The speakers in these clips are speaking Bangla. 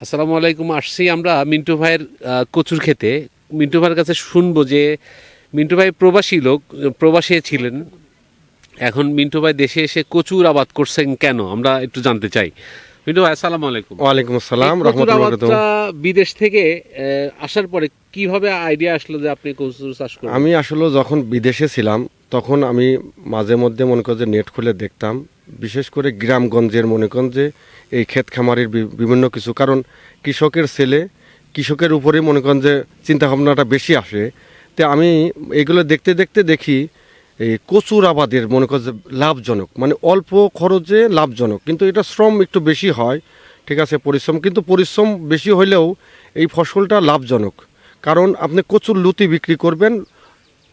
আসসালামু আলাইকুম। আসছি আমরা মিন্টু ভাইয়ের কচুর খেতে। মিন্টু ভাইয়ের কাছে শুনবো যে মিন্টু ভাই প্রবাসী লোক, প্রবাসে ছিলেন, এখন মিন্টু ভাই দেশে এসে কচুর আবাদ করছেন কেন আমরা একটু জানতে চাই। মিন্টু ভাই আসসালামু আলাইকুম। ওয়ালাইকুম এই আসসালাম কচুর রহমতুল্লাহ বরকাতুহু। আবাদটা বিদেশ থেকে আসার পরে কিভাবে আইডিয়া আসলো যে আপনি কচুর চাষ করবেন? আমি আসলে যখন বিদেশে ছিলাম তখন আমি মাঝে মধ্যে মনে করেন যে নেট খুলে দেখতাম, বিশেষ করে গ্রামগঞ্জের মনে করেন যে এই ক্ষেত খামারের বিভিন্ন কিছু, কারণ কৃষকের ছেলে কৃষকের উপরে মনে করেন যে চিন্তাভাবনাটা বেশি আসে। তো আমি এগুলো দেখতে দেখতে দেখি এই কচুর আবাদের মনে করেন যে লাভজনক, মানে অল্প খরচে লাভজনক, কিন্তু এটা শ্রম একটু বেশি হয়, ঠিক আছে, পরিশ্রম, কিন্তু পরিশ্রম বেশি হলেও এই ফসলটা লাভজনক। কারণ আপনি কচুর লতি বিক্রি করবেন,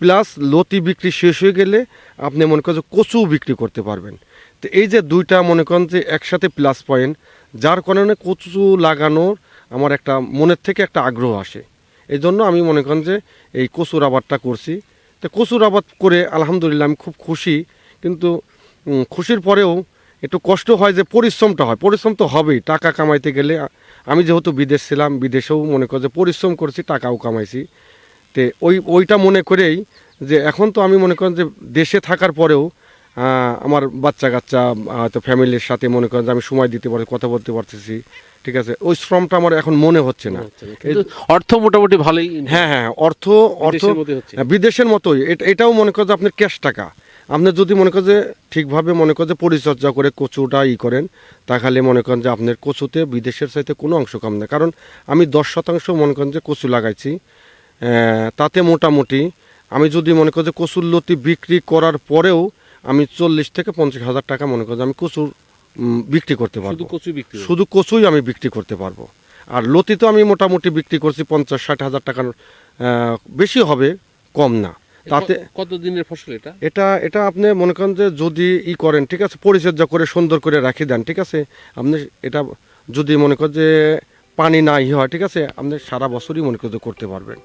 প্লাস লতি বিক্রি শেষ হয়ে গেলে আপনি মনে করেন যে কচু বিক্রি করতে পারবেন। তো এই যে দুইটা মনে করেন যে একসাথে প্লাস পয়েন্ট, যার কারণে কচু লাগানোর আমার একটা মনের থেকে একটা আগ্রহ আসে। এই জন্য আমি মনে করেন যে এই কচুর আবাদটা করছি। তো কচুর আবাদ করে আলহামদুলিল্লাহ আমি খুব খুশি, কিন্তু খুশির পরেও একটু কষ্ট হয়, যে পরিশ্রমটা হয়, পরিশ্রম তো হবেই টাকা কামাইতে গেলে। আমি যেহেতু বিদেশ ছিলাম, বিদেশেও মনে করেন যে পরিশ্রম করছি, টাকাও কামাইছি। তে ওইটা মনে করেই যে এখন তো আমি মনে করেন যে দেশে থাকার পরেও আমার বাচ্চা কাচ্চা হয়তো ফ্যামিলির সাথে মনে করেন যে আমি সময় দিতে পারি, কথা বলতে পারতেছি, ঠিক আছে, ওই শ্রমটা আমার এখন মনে হচ্ছে না। কিন্তু অর্থ মোটামুটি ভালোই। হ্যাঁ হ্যাঁ, অর্থ অর্থ বিদেশের মতোই হচ্ছে। বিদেশের মতোই। এটাও মনে করেন যে আপনার ক্যাশ টাকা, আপনি যদি মনে করেন যে ঠিকভাবে মনে করেন যে পরিচর্যা করে কচুটা করেন, তাহলে মনে করেন যে আপনার কচুতে বিদেশের চাইতে কোনো অংশ কম না। কারণ আমি 10% মনে করেন যে কচু লাগাইছি, তাতে মোটামুটি আমি যদি মনে করি যে কচুর লতি বিক্রি করার পরেও আমি 40 থেকে 50 হাজার টাকা মনে করি যে আমি কচুর বিক্রি করতে পারবো। শুধু কচু বিক্রি? শুধু কচুই আমি বিক্রি করতে পারবো। আর লতি তো আমি মোটামুটি বিক্রি করছি 50-60 হাজার টাকার বেশি হবে, কম না। তাতে কত দিনের ফসল এটা? এটা এটা আপনি মনে করেন যে যদি করেন, ঠিক আছে, পরিচর্যা করে সুন্দর করে রাখি দেন, ঠিক আছে, আপনি এটা যদি মনে করেন যে পানি নাই হয়, ঠিক আছে, আপনি সারা বছরই মনে করেন যে করতে পারবেন।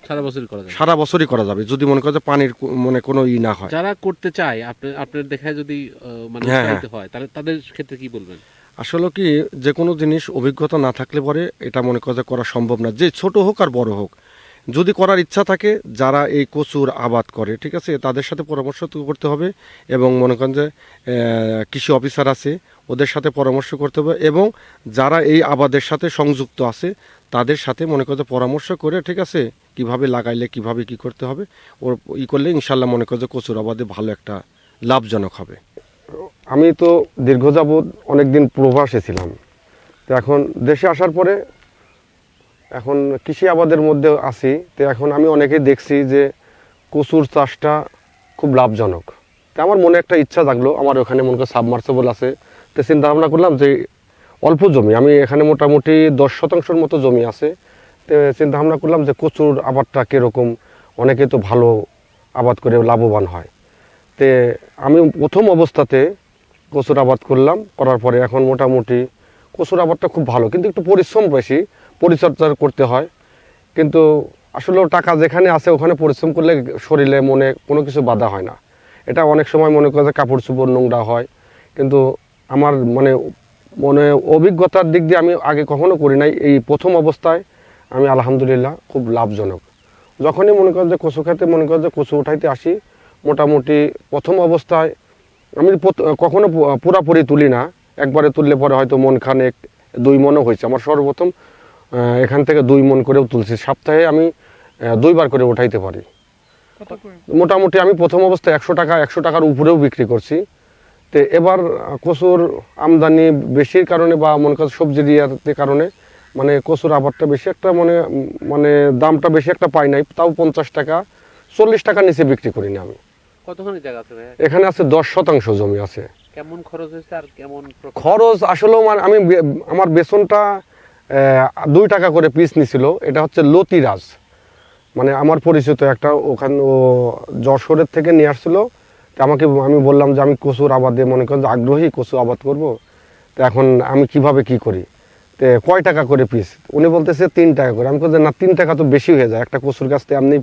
সারা বছরই করা যায়? সারা বছরই করা যাবে যদি মনে করেন যে পানির মানে কোনো না হয়। যারা করতে চায় আপনার দেখায় যদি মানে হ্যাঁ, উৎসাহিত হয়, তাহলে তাদের ক্ষেত্রে কি বলবেন? আসলে কি, যে কোনো জিনিস অভিজ্ঞতা না থাকলে পরে এটা মনে করা করা সম্ভব না, যে ছোট হোক আর বড় হোক। যদি করার ইচ্ছা থাকে, যারা এই কচুর আবাদ করে, ঠিক আছে, তাদের সাথে পরামর্শ তো করতে হবে, এবং মনে করেন যে কৃষি অফিসার আছে, ওদের সাথে পরামর্শ করতে হবে, এবং যারা এই আবাদের সাথে সংযুক্ত আছে তাদের সাথে মনে করেন যে পরামর্শ করে, ঠিক আছে, কিভাবে লাগাইলে কিভাবে কি করতে হবে, ওর করলে ইনশাল্লাহ মনে করেন যে কচুর আবাদে ভালো একটা লাভজনক হবে। আমি তো দীর্ঘ যাবৎ অনেকদিন প্রবাসে ছিলাম, তো এখন দেশে আসার পরে এখন কৃষি আবাদের মধ্যে আছি। তো এখন আমি অনেকেই দেখছি যে কচুর চাষটা খুব লাভজনক। তো আমার মনে একটা ইচ্ছা জাগলো, আমার ওখানে মনে করি সাবমার্সেবল আছে। তো চিন্তা ভাবনা করলাম যে অল্প জমি, আমি এখানে মোটামুটি 10% মতো জমি আছে। তো চিন্তা ভাবনা করলাম যে কচুর আবাদটা কীরকম, অনেকে তো ভালো আবাদ করে লাভবান হয়। তে আমি প্রথম অবস্থাতে কচুর আবাদ করলাম, করার পরে এখন মোটামুটি কচুর আবাদটা খুব ভালো, কিন্তু একটু পরিশ্রম বেশি, পরিচর্যা করতে হয়। কিন্তু আসলে টাকা যেখানে আছে ওখানে পরিশ্রম করলে শরীরে মনে কোনো কিছু বাধা হয় না। এটা অনেক সময় মনে করে যে কাপড় চোপড় নোংরা হয়, কিন্তু আমার মানে মনে অভিজ্ঞতার দিক দিয়ে আমি আগে কখনো করি নাই, এই প্রথম অবস্থায় আমি আলহামদুলিল্লাহ খুব লাভজনক। যখনই মনে করেন যে কচু খেতে মনে করেন যে কচু উঠাইতে আসি, মোটামুটি প্রথম অবস্থায় আমি কখনো পুরাপুরি তুলি না, একবারে তুললে পরে হয়তো মন খানেক 2 মনও হয়েছে আমার। সর্বপ্রথম এখান থেকে 2 মন করেও তুলছি, সপ্তাহে আমি 2 বার করে উঠাইতে পারি। মোটামুটি আমি প্রথম অবস্থায় 100 টাকার উপরেও বিক্রি করছি। তো এবার কচুর আমদানি বেশির কারণে বা মনে করেন সবজি দিয়ার কারণে মানে কচুর আবাদটা বেশি একটা মানে মানে দামটা বেশি একটা পাই নাই, তাও 50 টাকা 40 টাকার নিচে বিক্রি করি না আমি। কতখানি জায়গা আছে ভাই? এখানে আছে 10% জমি আছে। কেমন খরচ হয়েছে আর কেমন খরচ? আসলে আমি আমার বেতনটা 2 টাকা করে পিস নিছিল। এটা হচ্ছে লতিরাজ, মানে আমার পরিচিত একটা, ওখানে ও যশোরের থেকে নিয়ে আসছিল। তো আমাকে আমি বললাম যে আমি কচুর আবাদে মনে করেন যে আগ্রহী, কচু আবাদ করব, তো এখন আমি কিভাবে কি করি, তো কয় টাকা করে পিস? উনি বলতেছে 3 টাকা করে। আমি বলছি না, 3 টাকা তো বেশি হয়ে যায়, একটা কচুর গাছ থেকে আপনি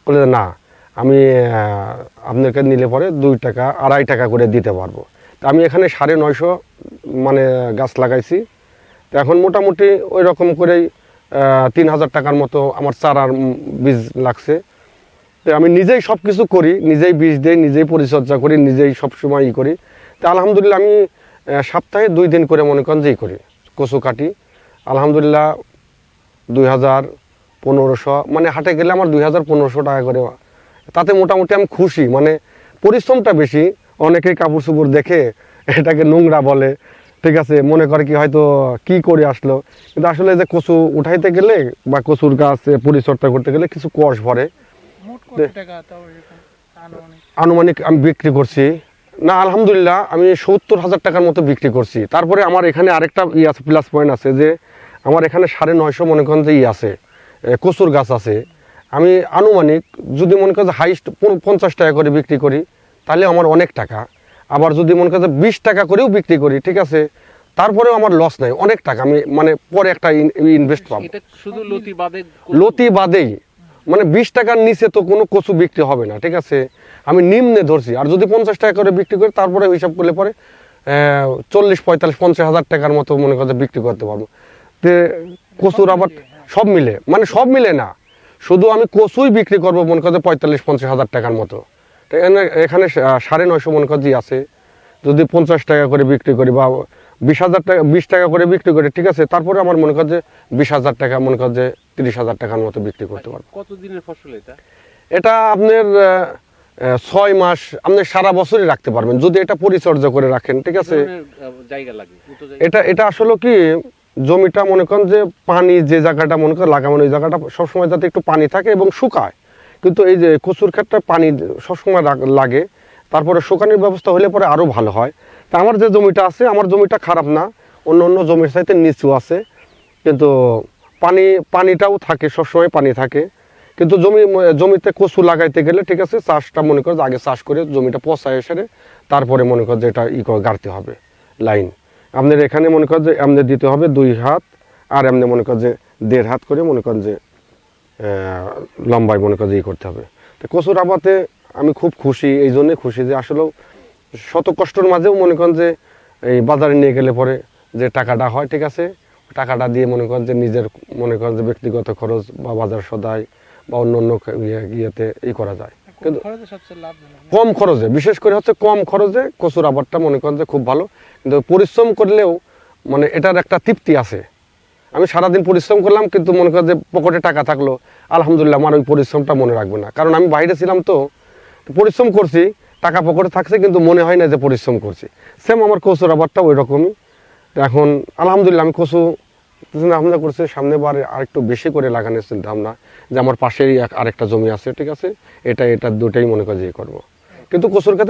বলে না, আমি আপনাকে নিলে পরে 2 টাকা 2.5 টাকা করে দিতে পারবো। তা আমি এখানে 950 মানে গাছ লাগাইছি, তো এখন মোটামুটি ওই রকম করেই 3,000 টাকার মতো আমার চারার বীজ লাগছে। তো আমি নিজেই সব কিছু করি, নিজেই বীজ দিই, নিজেই পরিচর্যা করি, নিজেই সবসময় করি। তো আলহামদুলিল্লাহ আমি সপ্তাহে 2 দিন করে মনে করেন যেই করি কচু কাটি। আলহামদুলিল্লাহ 2,000-1,500 মানে হাটে গেলে আমার 2,000-1,500 টাকা করে, তাতে মোটামুটি আমি খুশি। মানে পরিশ্রমটা বেশি, অনেকেই কাপড় চোপড় দেখে এটাকে নোংরা বলে, ঠিক আছে, মনে করে কি হয়তো কি করে আসলো, কিন্তু আসলে যে কচু উঠাইতে গেলে বা কচুর গাছ পরিচর্যা করতে গেলে কিছু কষ ভরে। আনুমানিক আমি বিক্রি করছি না, আলহামদুলিল্লাহ আমি 70,000 টাকার মতো বিক্রি করছি। তারপরে আমার এখানে আরেকটা আছে, প্লাস পয়েন্ট আছে যে আমার এখানে 950 মনে করেন যে আছে কচুর গাছ আছে। আমি আনুমানিক যদি মনে করেন যে হাইস্ট 50 টাকা করে বিক্রি করি তাহলে আমার অনেক টাকা। আবার যদি মনে করেন যে 20 টাকা করেও বিক্রি করি, ঠিক আছে, তারপরেও আমার লস নাই, অনেক টাকা আমি মানে পরে একটা ইনভেস্ট পাবো। এটা শুধু লতি বাদে, লতি বাদেই মানে 20 টাকার নিচে তো কোনো কচু বিক্রি হবে না, ঠিক আছে, আমি নিম্নে ধরছি। আর যদি 50 টাকা করে বিক্রি করি তারপরে হিসাব করলে পরে 40-45-50 হাজার টাকার মতো মনে করতে বিক্রি করতে পারবো। তো কচুর আবার সব মিলে, মানে সব মিলে না, শুধু আমি কচুই বিক্রি করবো মনে করতে 45-50 হাজার টাকার মতো। এখানে 950 মনে করছি আছে, যদি 50 টাকা করে বিক্রি করি বা 20,000 টাকা 20 টাকা করে বিক্রি করি, ঠিক আছে, তারপরে আমার মনে কর যে 20,000 টাকা মনে কর যে 30,000 টাকার মতো বিক্রি করতে পারবো। কতদিনের ফসল এটা? এটা আপনার 6 মাস আপনি সারা বছরই রাখতে পারবেন যদি এটা পরিচর্যা করে রাখেন, ঠিক আছে। জায়গা লাগে এটা আসলে কি জমিটা মনে করেন যে পানি যে জায়গাটা মনে করেন লাগাবেন ওই জায়গাটা সবসময় যাতে একটু পানি থাকে এবং শুকায়, কিন্তু এই যে কচুর ক্ষেত্রে পানি সবসময় লাগে, তারপরে শুকানোর ব্যবস্থা হলে পরে আরও ভালো হয়। তা আমার যে জমিটা আছে, আমার জমিটা খারাপ না, অন্য অন্য জমির চাইতে নিচু আছে, কিন্তু পানিটাও থাকে, সবসময় পানি থাকে। কিন্তু জমিতে কচু লাগাইতে গেলে, ঠিক আছে, চাষটা মনে করে আগে চাষ করে জমিটা পচায় সেরে তারপরে মনে কর যে এটা গাড়তে হবে লাইন। আপনার এখানে মনে কর যে এমনি দিতে হবে 2 হাত, আর এমনি মনে কর যে 1.5 হাত করে মনে করেন যে লম্বায় মনে কর যে করতে হবে। তো কচুর আবাদে আমি খুব খুশি, এই জন্যে খুশি যে আসলেও শত কষ্টের মাঝেও মনে করেন যে এই বাজারে নিয়ে গেলে পরে যে টাকাটা হয়, ঠিক আছে, টাকাটা দিয়ে মনে করেন যে নিজের মনে করেন যে ব্যক্তিগত খরচ বা বাজার সদাই বা অন্য অন্য ইয়েতে করা যায়। কিন্তু কম খরচে, বিশেষ করে হচ্ছে কম খরচে কচুর আবাদটা মনে করেন যে খুব ভালো। কিন্তু পরিশ্রম করলেও মানে এটার একটা তৃপ্তি আছে। আমি সারাদিন পরিশ্রম করলাম কিন্তু মনে করেন যে পকেটে টাকা থাকলো, আলহামদুলিল্লাহ আমার ওই পরিশ্রমটা মনে রাখবে না, কারণ আমি বাইরে ছিলাম তো পরিশ্রম করছি, টাকা পকেটে থাকছে কিন্তু মনে হয় না যে পরিশ্রম করছি। সেম আমার কচুর আবাদটা ওই রকমই। এখন আলহামদুলিল্লাহ আমি কচু চিন্তা ভাবনা করছি সামনেবার আরেকটু বেশি করে লাগানোর চিন্তা ভাবনা, যে আমার পাশেই আরেকটা জমি আছে, ঠিক আছে, এটা দুটাই মনে করি যে করবো। কিন্তু কচুর ক্ষেত্রে